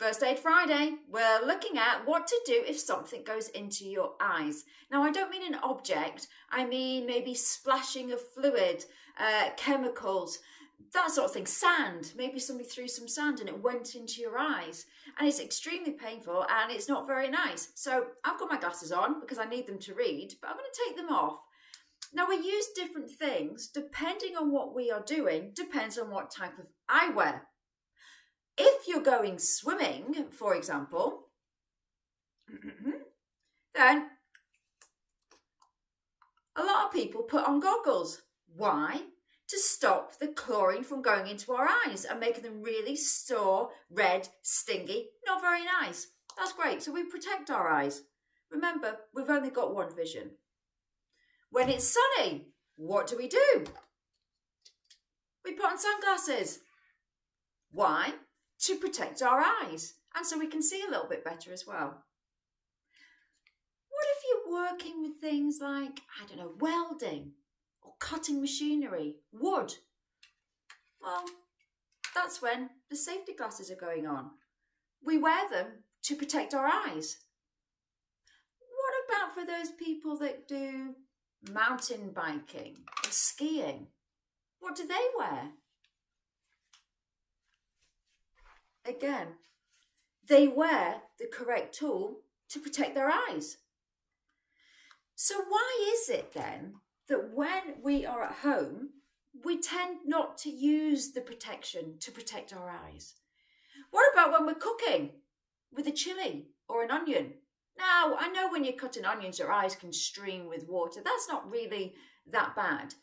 First Aid Friday. We're looking at what to do if something goes into your eyes. Now, I don't mean an object. I mean maybe splashing of fluid, chemicals, that sort of thing. Sand. Maybe somebody threw some sand and it went into your eyes. And it's extremely painful and it's not very nice. So I've got my glasses on because I need them to read, but I'm going to take them off. Now, we use different things depending on what we are doing, depends on what type of eyewear. If you're going swimming, for example, then a lot of people put on goggles. Why? To stop the chlorine from going into our eyes and making them really sore, red, stingy, not very nice. That's great. So we protect our eyes. Remember, we've only got one vision. When it's sunny, what do? We put on sunglasses. Why? To protect our eyes and so we can see a little bit better as well. What if you're working with things like, I don't know, welding or cutting machinery, wood? Well, that's when the safety glasses are going on. We wear them to protect our eyes. What about for those people that do mountain biking or skiing? What do they wear? Again, they wear the correct tool to protect their eyes. So why is it then that when we are at home, we tend not to use the protection to protect our eyes? What about when we're cooking with a chili or an onion? Now, I know when you're cutting onions, your eyes can stream with water. That's not really that bad.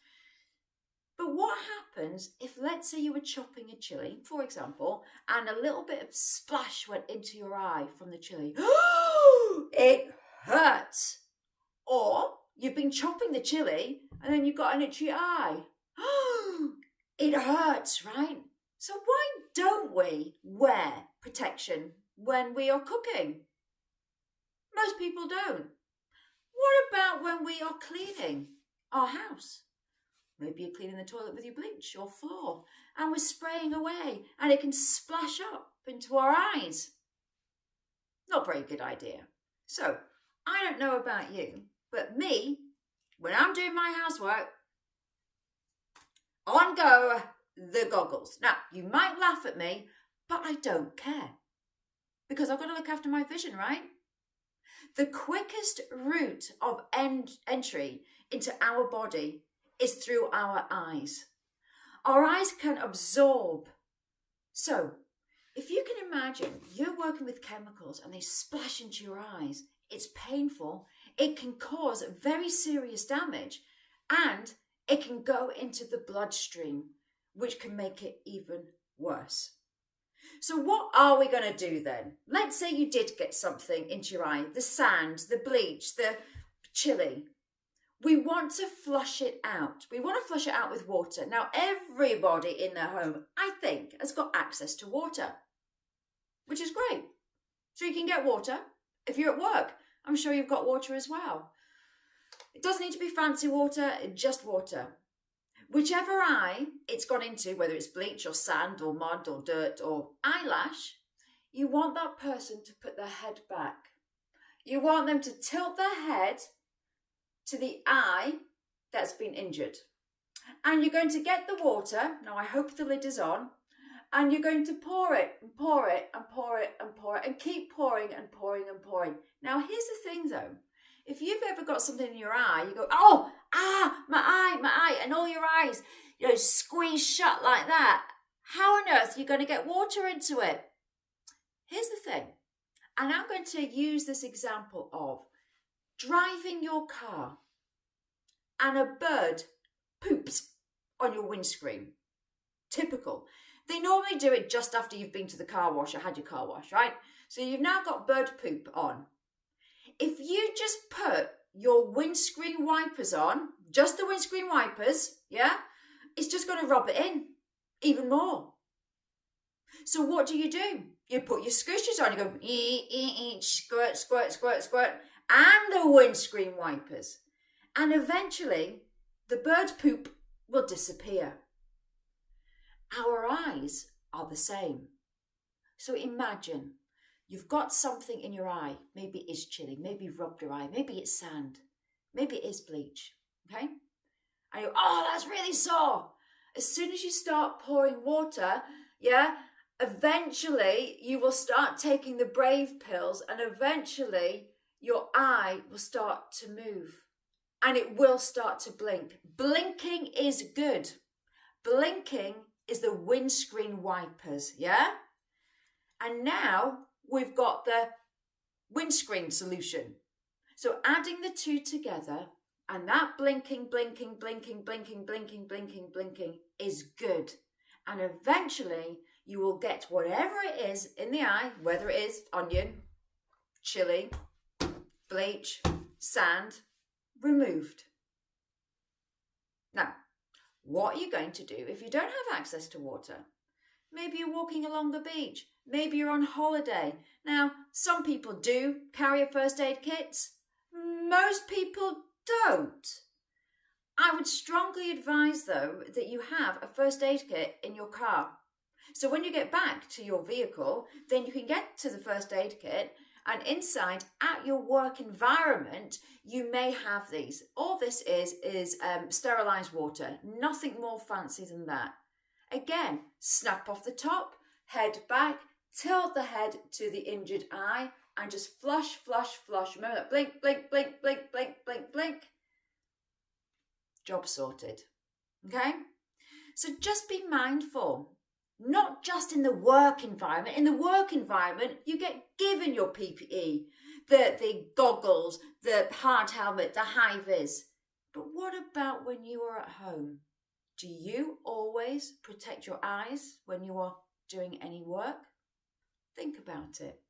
But what happens if, let's say you were chopping a chili, for example, and a little bit of splash went into your eye from the chili? It hurts. Or you've been chopping the chili and then you've got an itchy eye. It hurts, right? So why don't we wear protection when we are cooking? Most people don't. What about when we are cleaning our house? Maybe you're cleaning the toilet with your bleach or floor and we're spraying away and it can splash up into our eyes. Not a very good idea. So, I don't know about you, but me, when I'm doing my housework, on go the goggles. Now, you might laugh at me, but I don't care because I've got to look after my vision, right? The quickest route of entry into our body is through our eyes. Our eyes can absorb. So, if you can imagine you're working with chemicals and they splash into your eyes, it's painful, it can cause very serious damage, and it can go into the bloodstream, which can make it even worse. So what are we going to do then? Let's say you did get something into your eye, the sand, the bleach, the chili. We want to flush it out. We want to flush it out with water. Now, everybody in their home, I think, has got access to water, which is great. So you can get water. If you're at work, I'm sure you've got water as well. It doesn't need to be fancy water, just water. Whichever eye it's gone into, whether it's bleach or sand or mud or dirt or eyelash, you want that person to put their head back. You want them to tilt their head to the eye that's been injured. And you're going to get the water, now I hope the lid is on, and you're going to pour it and pour it and pour it and pour it and keep pouring and pouring and pouring. Now here's the thing though, if you've ever got something in your eye, you go, my eye, and all your eyes, squeeze shut like that. How on earth are you going to get water into it? Here's the thing, and I'm going to use this example of driving your car and a bird poops on your windscreen. Typical. They normally do it just after you've been to the car wash or had your car wash, right? So you've now got bird poop on. If you just put your windscreen wipers on, just the windscreen wipers, yeah, it's just going to rub it in even more. So what do? You put your scooters on, you go, squirt, squirt, squirt, squirt, and the windscreen wipers. And eventually, the bird poop will disappear. Our eyes are the same. So imagine you've got something in your eye. Maybe it's chilly, maybe you've rubbed your eye, maybe it's sand, maybe it is bleach, okay? And you go, oh, that's really sore. As soon as you start pouring water, yeah, eventually you will start taking the brave pills and eventually your eye will start to move and it will start to blink. Blinking is good. Blinking is the windscreen wipers, yeah? And now we've got the windscreen solution. So adding the two together and that blinking is good. And eventually you will get whatever it is in the eye, whether it is onion, chili, bleach, sand, removed. Now, what are you going to do if you don't have access to water? Maybe you're walking along the beach. Maybe you're on holiday. Now, some people do carry a first aid kit. Most people don't. I would strongly advise, though, that you have a first aid kit in your car. So when you get back to your vehicle, then you can get to the first aid kit and inside at your work environment, you may have these. All this is sterilised water. Nothing more fancy than that. Again, snap off the top, head back, tilt the head to the injured eye and just flush. Remember that blink. Job sorted. Okay? So just be mindful. Not just in the work environment. In the work environment, you get given your PPE, the goggles, the hard helmet, the high vis. But what about when you are at home? Do you always protect your eyes when you are doing any work? Think about it.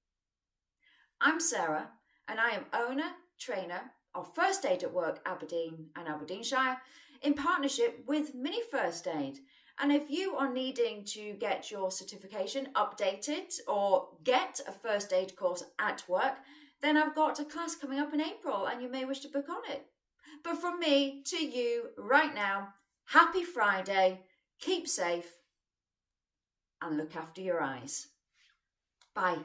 I'm Sarah, and I am owner, trainer of First Aid at Work Aberdeen and Aberdeenshire in partnership with Mini First Aid. And if you are needing to get your certification updated or get a first aid course at work, then I've got a class coming up in April and you may wish to book on it. But from me to you right now, happy Friday, keep safe and look after your eyes. Bye.